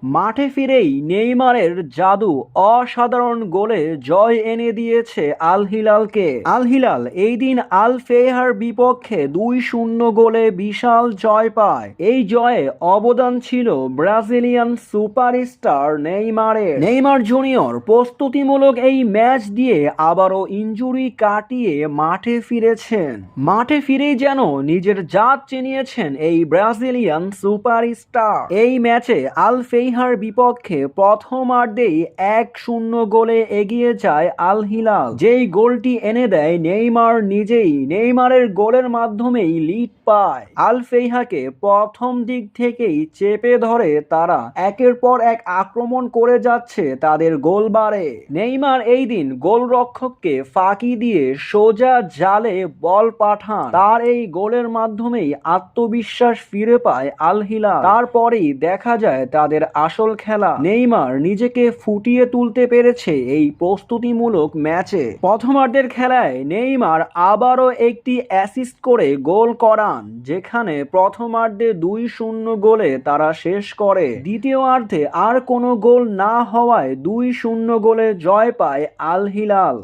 মাঠে ফিরেই নেইমারের জাদু অসাধারণ গোলে জয় এনে দিয়েছে আল হিলালকে। আল হিলাল এই দিন আল ফেহার বিপক্ষে 2-0 গোলে বিশাল জয় পায়। এই জয়ে অবদান ছিল ব্রাজিলিয়ান সুপারস্টার নেইমারের। নেইমার জুনিয়র প্রস্তুতিমূলক এই ম্যাচ দিয়ে আবারও ইনজুরি কাটিয়ে মাঠে ফিরেছেন। মাঠে ফিরেই যেন নিজের জাত চিনিয়েছেন এই ব্রাজিলিয়ান সুপারস্টার। এই ম্যাচে আল ফেহার বিপক্ষে প্রথমার্ধেই 1-0 গোলে এগিয়ে যায় আল হিলাল। যেই গোলটি এনে দেয় নেইমার নিজেই। নেইমারের গোলের মাধ্যমেই লিড পায়। আল ফেহাকে প্রথম দিক থেকেই চেপে ধরে তারা একের পর এক আক্রমণ করে যাচ্ছে তাদের গোলবারে। নেইমার এই দিন গোলরক্ষককে ফাঁকি দিয়ে সোজা জালে বল পাঠান। তার এই গোলের মাধ্যমেই আত্মবিশ্বাস ফিরে পায় আল হিলাল। তারপরেই দেখা যায় তাদের আসল খেলা। নেইমার নিজেকে ফুটিয়ে তুলতে পেরেছে এই প্রস্তুতিমূলক ম্যাচে। প্রথমার্ধের খেলায় নেইমার আবারও একটি অ্যাসিস্ট করে গোল করান, যেখানে প্রথমার্ধে 2-0 গোলে তারা শেষ করে। দ্বিতীয়ার্ধে আর কোনো গোল না হওয়ায় 2-0 গোলে জয় পায় আল হিলাল।